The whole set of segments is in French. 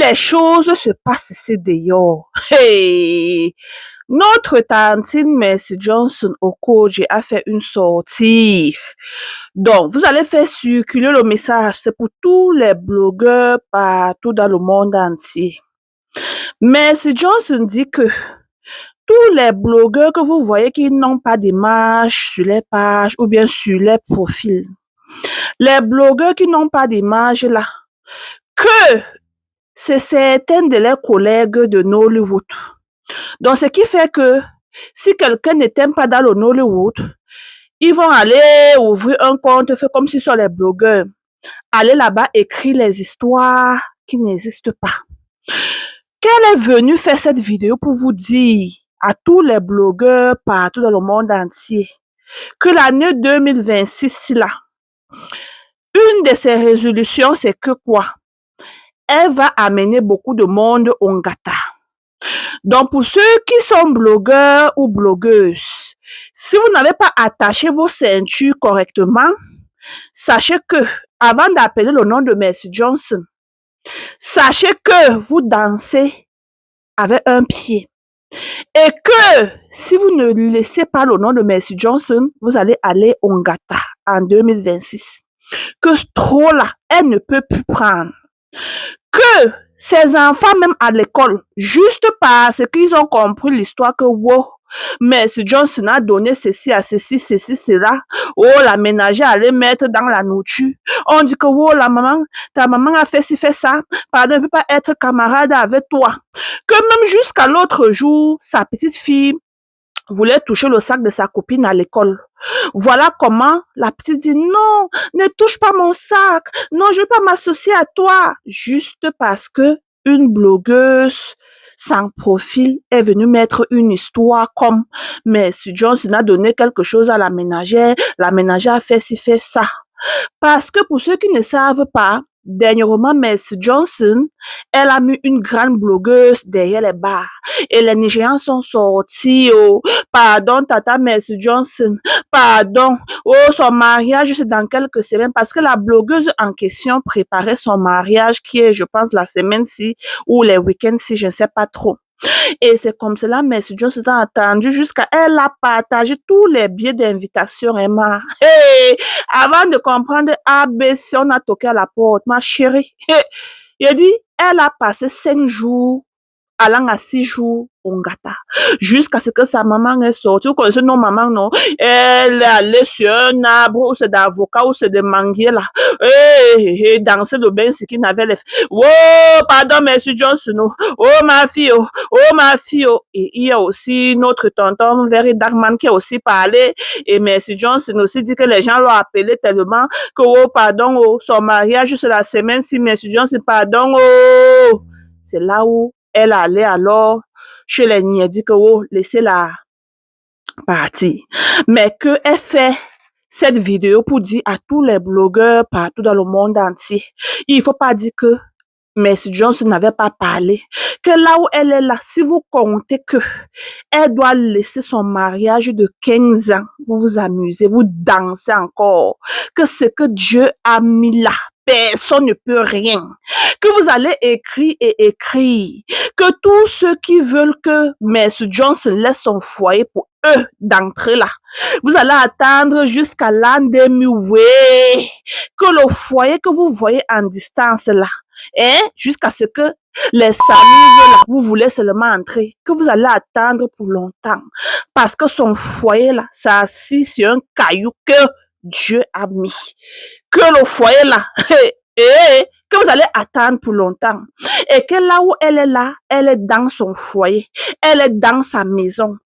les choses se passent ici dehors. Hey! Notre tantine Mercy Johnson Okogie a fait une sortie. Donc, vous allez faire circuler le message. C'est pour tous les blogueurs partout dans le monde entier. Mercy Johnson dit que tous les blogueurs que vous voyez qui n'ont pas d'image sur les pages ou bien sur les profils, les blogueurs qui n'ont pas d'image là, que c'est certains de leurs collègues de Nollywood. Donc, ce qui fait que si quelqu'un ne t'aime pas dans le Nollywood, ils vont aller ouvrir un compte, fait comme si ce sont les blogueurs. Aller là-bas, écrire les histoires qui n'existent pas. Qu'elle est venue faire cette vidéo pour vous dire à tous les blogueurs partout dans le monde entier que l'année 2026, là, une de ses résolutions, c'est que quoi? Elle va amener beaucoup de monde au Ngata. Donc, pour ceux qui sont blogueurs ou blogueuses, si vous n'avez pas attaché vos ceintures correctement, sachez que, avant d'appeler le nom de Mercy Johnson, sachez que vous dansez avec un pied. Et que, si vous ne laissez pas le nom de Mercy Johnson, vous allez aller au Ngata en 2026. Que trop là, elle ne peut plus prendre. Que ces enfants, même à l'école, juste parce qu'ils ont compris l'histoire que, wow, Mercy Johnson a donné ceci à ceci, cela. Oh, la ménagère allait mettre dans la nourriture. On dit que, oh, ta maman a fait ci, fait ça. Pardon, elle ne peut pas être camarade avec toi. Que même jusqu'à l'autre jour, sa petite fille voulait toucher le sac de sa copine à l'école. Voilà comment la petite dit non, ne touche pas mon sac. Non, je ne veux pas m'associer à toi. Juste parce que une blogueuse sans profil est venue mettre une histoire comme Mercy Johnson a donné quelque chose à la ménagère a fait ci, fait ça. Parce que pour ceux qui ne savent pas, dernièrement, Mercy Johnson, elle a mis une grande blogueuse derrière les barres. Et les Nigérians sont sortis. Oh, pardon, Tata Mercy Johnson. Pardon. Oh, son mariage, c'est dans quelques semaines. Parce que la blogueuse en question préparait son mariage qui est, je pense, la semaine-ci ou les week-ends-ci, je ne sais pas trop. Et c'est comme cela, Mercy Johnson a attendu jusqu'à elle a partagé tous les billets d'invitation, Emma. Hey, avant de comprendre ABC, on a toqué à la porte, ma chérie. Hey, il dit, elle a passé 5 jours, allant à 6 jours au Ngata, jusqu'à ce que sa maman est sortie. Vous connaissez nos mamans, non? Elle est allée sur un arbre, ou c'est d'avocat, ou c'est de manguier, là. Et danser le bain, ce qui n'avait les... Oh, pardon, Mercy Johnson. Oh, ma fille, oh, ma fille. Oh. Et il y a aussi notre tonton Very Darkman qui a aussi parlé. Et Mercy Johnson aussi dit que les gens l'ont appelé tellement que, oh, pardon, oh, son mariage, c'est la semaine, si Mercy Johnson, pardon, oh. C'est là où elle allait alors chez les niais, dit que, oh, laissez-la partir. Mais que elle fait cette vidéo pour dire à tous les blogueurs partout dans le monde entier, il faut pas dire que Mercy Johnson n'avait pas parlé. Que là où elle est là, si vous comptez que elle doit laisser son mariage de 15 ans, vous vous amusez, vous dansez encore, que ce que Dieu a mis là, personne ne peut rien. Que vous allez écrire et écrire. Que tous ceux qui veulent que Mercy Johnson laisse son foyer pour eux d'entrer là, vous allez attendre jusqu'à l'an 2000. Oui. Que le foyer que vous voyez en distance là, jusqu'à ce que les familles là, vous voulez seulement entrer, que vous allez attendre pour longtemps. Parce que son foyer là, c'est assis sur un caillou que Dieu a mis. Que le foyer là, que vous allez attendre pour longtemps. Et que là où elle est là, elle est dans son foyer. Elle est dans sa maison.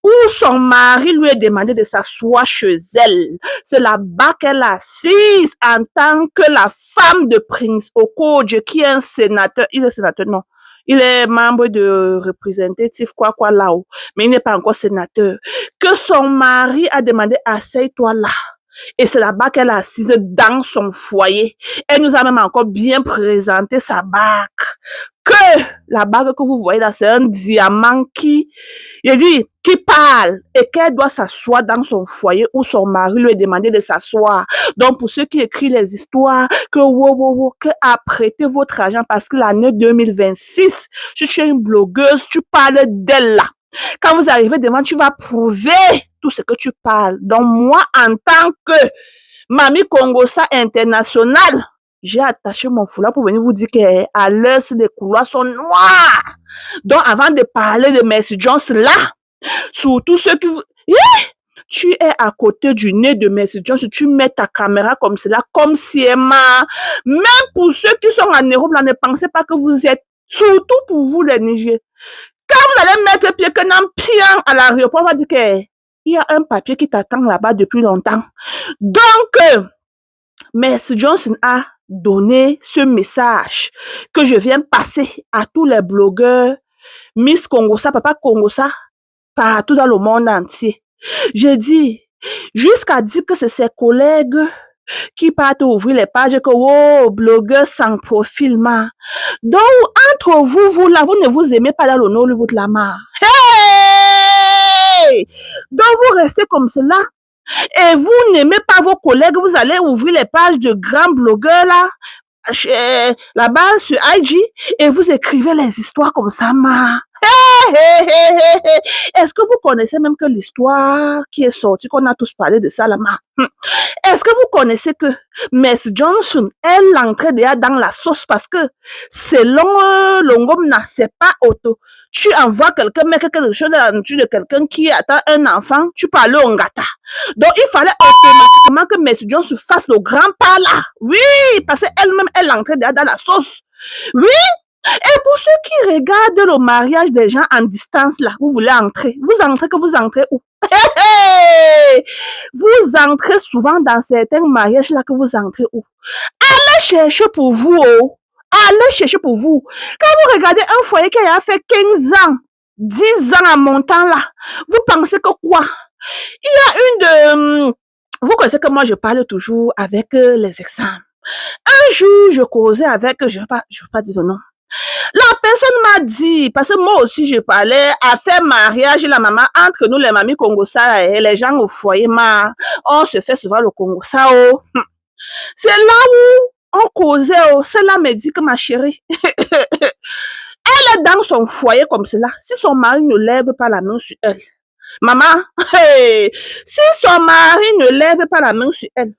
Où son mari lui a demandé de s'asseoir chez elle. C'est là-bas qu'elle est assise en tant que la femme de Prince Okogie, qui est un sénateur. Il est sénateur, non. Il est membre de représentatif, quoi, là-haut. Mais il n'est pas encore sénateur. Que son mari a demandé, asseye-toi là. Et c'est là-bas qu'elle est assise dans son foyer. Elle nous a même encore bien présenté sa bague. Que la bague que vous voyez là, c'est un diamant qui qui parle et qu'elle doit s'asseoir dans son foyer où son mari lui a demandé de s'asseoir. Donc, pour ceux qui écrivent les histoires, que apprêtez votre argent parce que l'année 2026, si tu es une blogueuse, tu parles d'elle là. Quand vous arrivez devant, tu vas prouver tout ce que tu parles. Donc, moi, en tant que Mamie Congosa internationale, j'ai attaché mon foulard pour venir vous dire qu'à l'heure, les couloirs sont noirs. Donc, avant de parler de Mercy Jones là, surtout ceux qui vous... Tu es à côté du nez de Mercy Jones, tu mets ta caméra comme cela, comme si Emma... Même pour ceux qui sont en Europe, là, ne pensez pas que vous êtes... Surtout pour vous, les Nigériens. Quand vous allez mettre pied que dans pied à l'aéroport, on va dire qu'il y a un papier qui t'attend là-bas depuis longtemps. Donc, Mercy Johnson a donné ce message que je viens passer à tous les blogueurs, Miss Congosa, Papa Congosa, partout dans le monde entier. J'ai dit, jusqu'à dire que c'est ses collègues qui partent ouvrir les pages que, oh, blogueur sans profil, ma. Donc, entre vous, vous là, vous ne vous aimez pas dans le Nollywood, la ma. Hey! Donc, vous restez comme cela. Et vous n'aimez pas vos collègues, vous allez ouvrir les pages de grands blogueurs là-bas sur IG, et vous écrivez les histoires comme ça, ma. Est-ce que vous connaissez même que l'histoire qui est sortie, qu'on a tous parlé de ça, là, ma? Est-ce que vous connaissez que Mercy Johnson, elle entrait déjà dans la sauce parce que selon Longomna, c'est pas auto. Tu envoies quelqu'un, mais quelque chose de quelqu'un qui attend un enfant, tu parles au ngata. Donc, il fallait automatiquement que Mercy Johnson fasse le grand pas là. Oui, parce qu'elle-même, elle entrait déjà dans la sauce. Oui. Et pour ceux qui regardent le mariage des gens en distance là, vous voulez entrer. Vous entrez que vous entrez où? Vous entrez souvent dans certains mariages là que vous entrez où? Allez chercher pour vous, oh. Allez chercher pour vous. Quand vous regardez un foyer qui a fait 15 ans, 10 ans en montant là, vous pensez que quoi? Il y a une de... Vous connaissez que moi je parle toujours avec les examens. Un jour, je causais avec... Je ne veux pas dire le nom. La personne m'a dit, parce que moi aussi je parlais, à faire mariage la maman, entre nous les mamies Congosa et les gens au foyer, on se fait souvent le Congosa. Oh. C'est là où on causait, oh. Celle-là me dit que ma chérie, elle est dans son foyer comme cela. Si son mari ne lève pas la main sur elle, maman, hey, si son mari ne lève pas la main sur elle,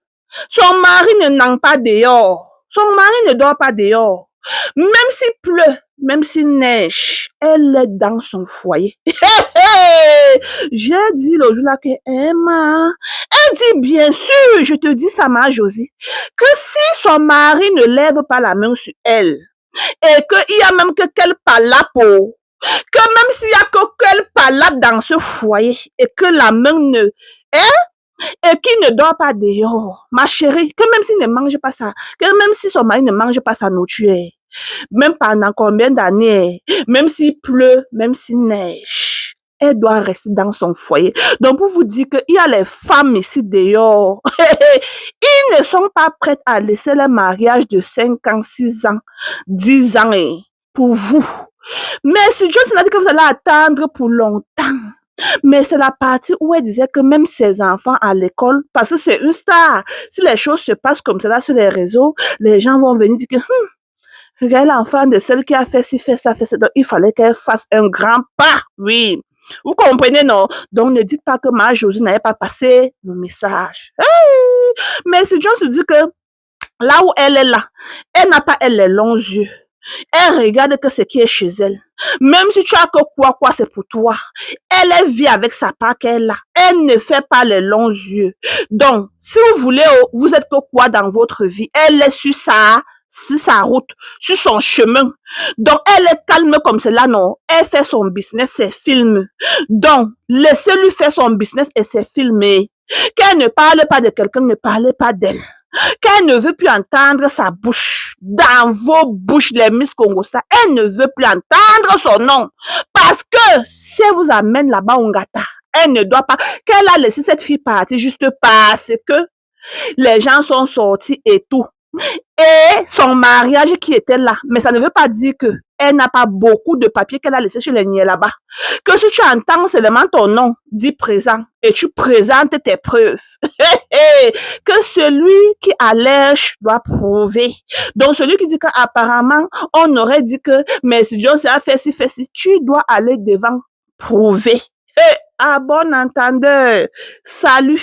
son mari ne n'en pas dehors, son mari ne dort pas dehors. Même s'il pleut, même s'il neige, elle est dans son foyer. J'ai dit le jour là que Emma, elle dit bien sûr, je te dis ça, ma Josie, que si son mari ne lève pas la main sur elle, et qu'il y a même que quelle palapo, que même s'il y a que quelle palape dans ce foyer, et que la main ne... et qui ne dort pas dehors, ma chérie, que même s'il ne mange pas ça, que même si son mari ne mange pas sa nourriture, même pendant combien d'années, même s'il pleut, même s'il neige, elle doit rester dans son foyer. Donc, pour vous dire qu'il y a les femmes ici dehors, ils ne sont pas prêtes à laisser le mariage de 5 ans, 6 ans, 10 ans pour vous. Mais si Dieu n'a dit que vous allez attendre pour longtemps, mais c'est la partie où elle disait que même ses enfants à l'école, parce que c'est une star, si les choses se passent comme cela sur les réseaux, les gens vont venir dire que regarde l'enfant de celle qui a fait ci, fait ça, fait ça. Donc, il fallait qu'elle fasse un grand pas. Oui. Vous comprenez, non? Donc, ne dites pas que ma Josie n'avait pas passé le message. Hey! Mais si John se dit que là où elle est là, elle n'a pas, elle, les longs yeux. Elle regarde que ce qui est chez elle. Même si tu as que quoi, c'est pour toi. Elle vit avec sa part qu'elle a. Elle ne fait pas les longs yeux. Donc, si vous voulez, vous êtes que quoi dans votre vie, elle est sur sa route, sur son chemin. Donc, elle est calme comme cela, non. Elle fait son business, c'est filmé. Donc, laissez-lui faire son business et c'est filmé. Qu'elle ne parle pas de quelqu'un, ne parlez pas d'elle. Qu'elle ne veut plus entendre sa bouche dans vos bouches, les Miss Congosa. Elle ne veut plus entendre son nom. Parce que si elle vous amène là-bas au Ngata, elle ne doit pas, qu'elle a laissé cette fille partir juste parce que les gens sont sortis et tout. Et son mariage qui était là. Mais ça ne veut pas dire que elle n'a pas beaucoup de papiers qu'elle a laissé chez les niais là-bas. Que si tu entends seulement ton nom, dis présent et tu présentes tes preuves. Que celui qui allège doit prouver. Donc, celui qui dit qu'apparemment, on aurait dit que Mercy Johnson a fait ci, tu dois aller devant prouver. À bon entendeur, salut.